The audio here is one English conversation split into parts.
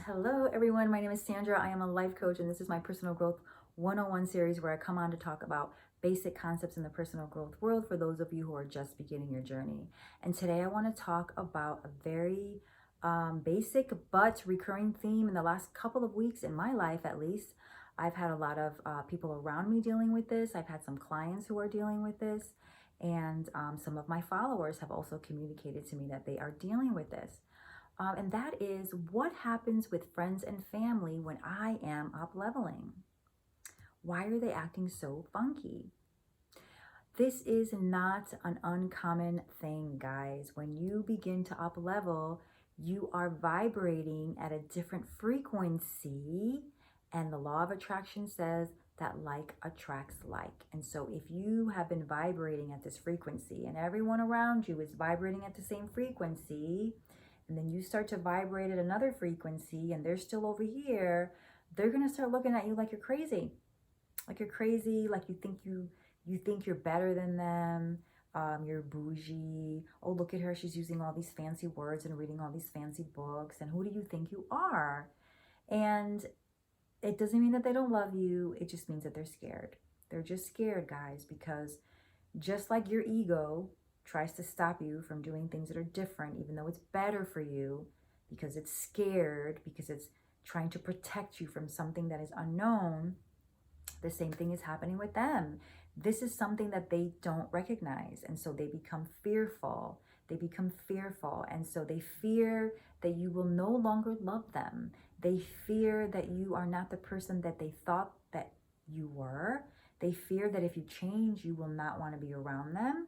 Hello, everyone. My name is Sandra. I am a life coach, and this is my personal growth 101 series where I come on to talk about basic concepts in the personal growth world for those of you who are just beginning your journey. And today I want to talk about a very basic but recurring theme in the last couple of weeks in my life, at least. I've had a lot of people around me dealing with this. I've had some clients who are dealing with this. And some of my followers have also communicated to me that they are dealing with this. And that is what happens with friends and family when I am up leveling. Why are they acting so funky? This is not an uncommon thing, guys. When you begin to up level, you are vibrating at a different frequency, and the law of attraction says that like attracts like. And so if you have been vibrating at this frequency and everyone around you is vibrating at the same frequency, and then you start to vibrate at another frequency and they're still over here, they're going to start looking at you like you're crazy. Like you're crazy, like you think you're better than them. You're bougie. Oh, look at her. She's using all these fancy words and reading all these fancy books. And who do you think you are? And it doesn't mean that they don't love you. It just means that they're scared. They're just scared, guys, because just like your ego tries to stop you from doing things that are different, even though it's better for you, because it's scared, because it's trying to protect you from something that is unknown, the same thing is happening with them. This is something that they don't recognize. And so they become fearful. They become fearful. And so they fear that you will no longer love them. They fear that you are not the person that they thought that you were. They fear that if you change, you will not want to be around them.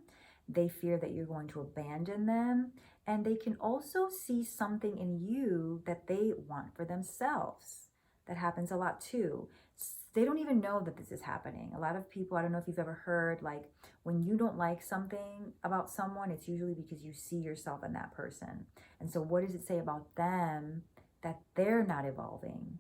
They fear that you're going to abandon them. And they can also see something in you that they want for themselves. That happens a lot too. They don't even know that this is happening. A lot of people, I don't know if you've ever heard, like when you don't like something about someone, it's usually because you see yourself in that person. And so what does it say about them that they're not evolving?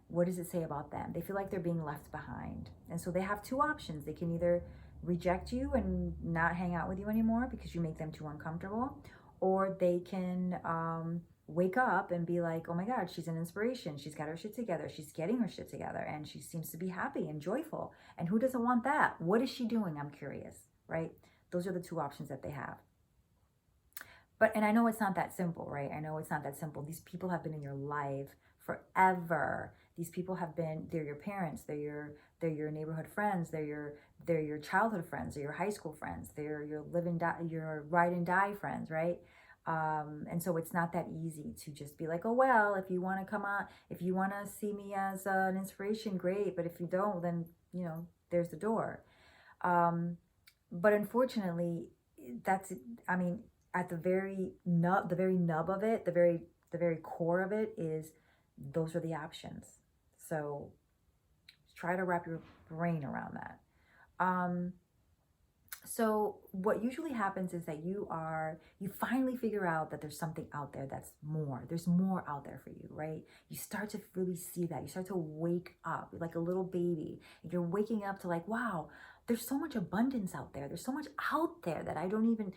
What does it say about them? They feel like they're being left behind. And so they have two options. They can either reject you and not hang out with you anymore because you make them too uncomfortable, or they can wake up and be like, oh my God, she's an inspiration. She's got her shit together. She's getting her shit together and she seems to be happy and joyful. And who doesn't want that? What is she doing? I'm curious, right? Those are the two options that they have. And I know it's not that simple, right? I know it's not that simple. These people have been in your life forever. These people have been, they're your parents, they're your neighborhood friends, they're your childhood friends, they're your high school friends, they're your live and die, your ride and die friends, right? And so it's not that easy to just be like, oh, well, if you want to come on, if you want to see me as an inspiration, great. But if you don't, then, there's the door. But unfortunately, that's, I mean, at the very nub of it, the very core of it is those are the options. So try to wrap your brain around that. So what usually happens is that you finally figure out that there's something out there there's more out there for you, right? You start to really see that. You start to wake up like a little baby. And you're waking up to like, wow, there's so much abundance out there. There's so much out there that I didn't even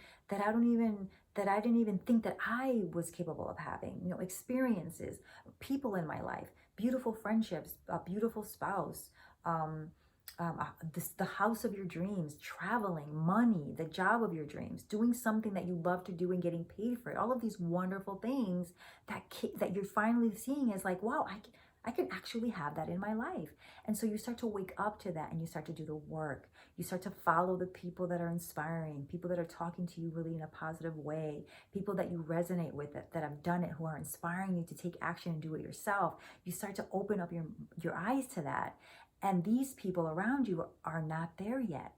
think that I was capable of having, experiences, people in my life, beautiful friendships, a beautiful spouse, the house of your dreams, traveling, money, the job of your dreams, doing something that you love to do and getting paid for it. All of these wonderful things that you're finally seeing is like, wow, I can actually have that in my life. And so you start to wake up to that and you start to do the work. You start to follow the people that are inspiring, people that are talking to you really in a positive way, people that you resonate with that have done it, who are inspiring you to take action and do it yourself. You start to open up your eyes to that. And these people around you are not there yet.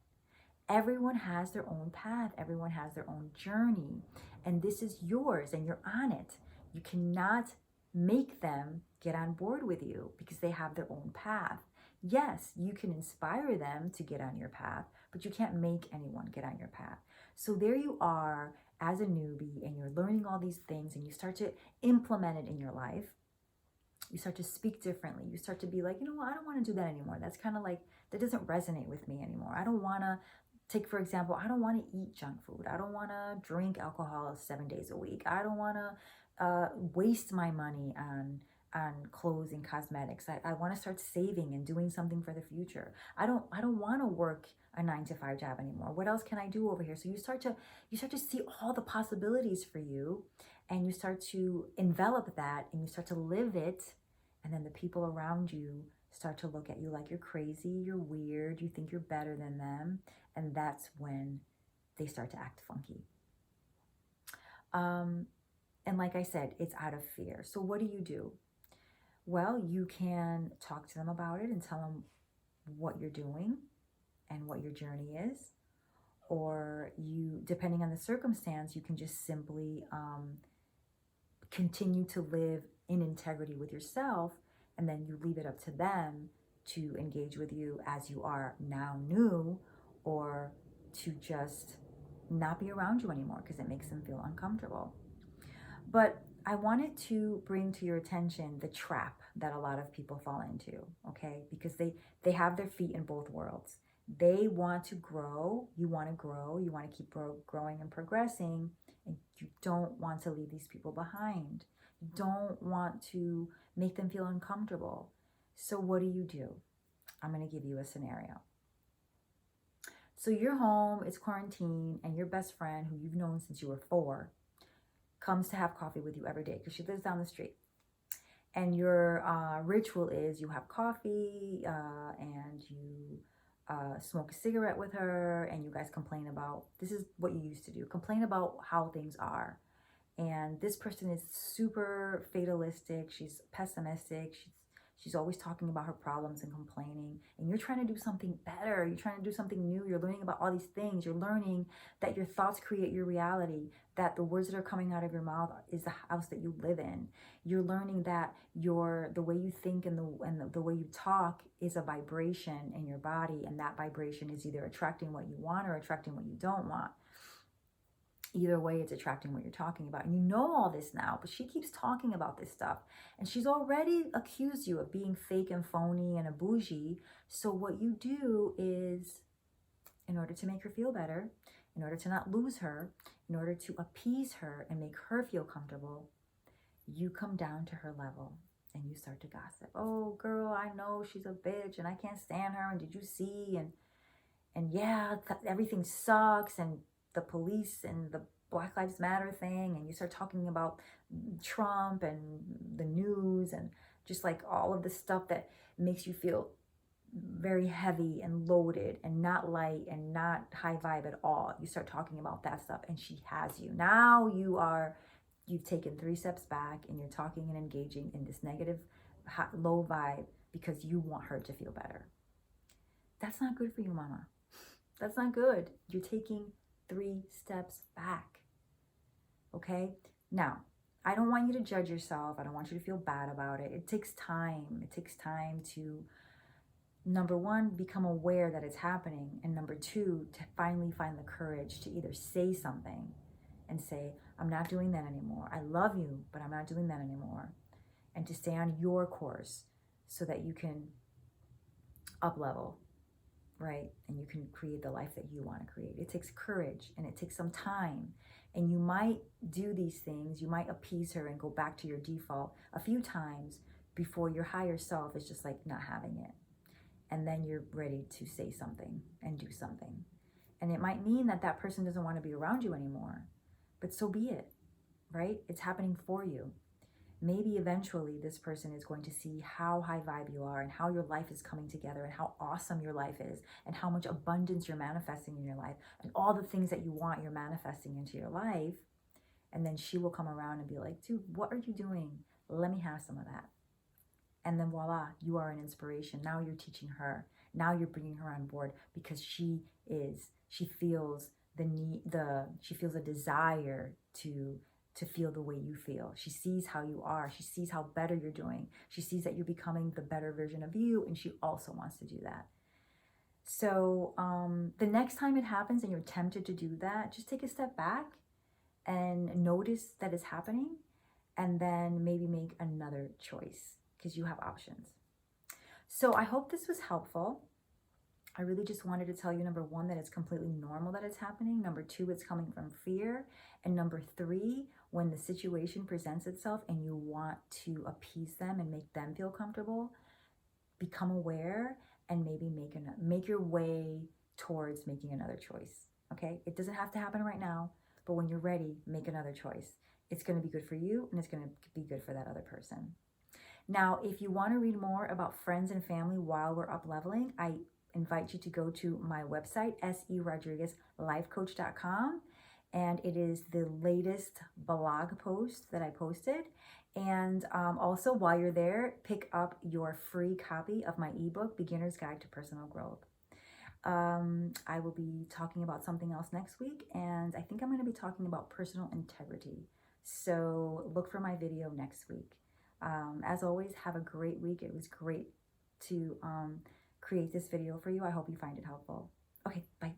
Everyone has their own path. Everyone has their own journey. And this is yours and you're on it. You cannot make them get on board with you because they have their own path. Yes, you can inspire them to get on your path, but you can't make anyone get on your path. So there you are as a newbie and you're learning all these things and you start to implement it in your life. You start to speak differently. You start to be like, I don't want to do that anymore. That's kind of like, that doesn't resonate with me anymore. I don't want to for example, I don't want to eat junk food. I don't want to drink alcohol 7 days a week. I don't want to waste my money clothes and cosmetics. I want to start saving and doing something for the future. I don't want to work a 9 to 5 job anymore. What else can I do over here? So you start to see all the possibilities for you, and you start to envelop that, and you start to live it, and then the people around you start to look at you like you're crazy, you're weird, you think you're better than them, and that's when they start to act funky. And like I said, it's out of fear. So what do? Well, you can talk to them about it and tell them what you're doing and what your journey is. Or you, depending on the circumstance, you can just simply continue to live in integrity with yourself, and then you leave it up to them to engage with you as you are now new, or to just not be around you anymore because it makes them feel uncomfortable. But I wanted to bring to your attention the trap that a lot of people fall into, okay? Because they have their feet in both worlds. They want to grow, you want to keep growing and progressing, and you don't want to leave these people behind. You don't want to make them feel uncomfortable. So what do? I'm going to give you a scenario. So you're home, it's quarantine, and your best friend, who you've known since you were 4, comes to have coffee with you every day because she lives down the street. And your ritual is you have coffee and you smoke a cigarette with her, and you guys complain about, this is what you used to do, complain about how things are. And this person is super fatalistic, she's pessimistic, she's always talking about her problems and complaining, and you're trying to do something better, you're trying to do something new, you're learning about all these things, you're learning that your thoughts create your reality, that the words that are coming out of your mouth is the house that you live in. You're learning that the way you think and the way you talk is a vibration in your body, and that vibration is either attracting what you want or attracting what you don't want. Either way, it's attracting what you're talking about. And you know all this now, but she keeps talking about this stuff. And she's already accused you of being fake and phony and a bougie. So what you do is, in order to make her feel better, in order to not lose her, in order to appease her and make her feel comfortable, you come down to her level and you start to gossip. Oh, girl, I know she's a bitch and I can't stand her. And did you see? And yeah, everything sucks. And the police and the Black Lives Matter thing, and you start talking about Trump and the news and just like all of the stuff that makes you feel very heavy and loaded and not light and not high vibe at all. You start talking about that stuff, and she has you. Now you've taken 3 steps back, and you're talking and engaging in this negative, low vibe because you want her to feel better. That's not good for you, mama. That's not good. You're taking 3 steps back. Okay? Now, I don't want you to judge yourself. I don't want you to feel bad about it. It takes time. It takes time to, number 1, become aware that it's happening. And number 2, to finally find the courage to either say something and say, I'm not doing that anymore. I love you, but I'm not doing that anymore. And to stay on your course so that you can up-level, right? And you can create the life that you want to create. It takes courage, and it takes some time. And you might do these things, you might appease her and go back to your default a few times before your higher self is just like not having it. And then you're ready to say something and do something. And it might mean that that person doesn't want to be around you anymore, but so be it, right? It's happening for you. Maybe eventually this person is going to see how high vibe you are and how your life is coming together and how awesome your life is and how much abundance you're manifesting in your life and all the things that you want you're manifesting into your life. And then she will come around and be like, dude, what are you doing? Let me have some of that. And then voila, you are an inspiration. Now you're teaching her. Now you're bringing her on board because she feels the need, she feels a desire to feel the way you feel. She sees how you are. She sees how better you're doing. She sees that you're becoming the better version of you, and she also wants to do that. So the next time it happens and you're tempted to do that, just take a step back and notice that it's happening, and then maybe make another choice because you have options. So I hope this was helpful. I really just wanted to tell you, number 1, that it's completely normal that it's happening. Number 2, it's coming from fear. And number 3, when the situation presents itself and you want to appease them and make them feel comfortable, become aware and maybe make your way towards making another choice. Okay? It doesn't have to happen right now, but when you're ready, make another choice. It's going to be good for you and it's going to be good for that other person. Now, if you want to read more about friends and family while we're up leveling, I invite you to go to my website, serodriguezlifecoach.com. And it is the latest blog post that I posted. And also, while you're there, pick up your free copy of my ebook, Beginner's Guide to Personal Growth. I will be talking about something else next week, and I think I'm going to be talking about personal integrity. So look for my video next week. As always, have a great week. It was great to create this video for you. I hope you find it helpful. Okay, bye.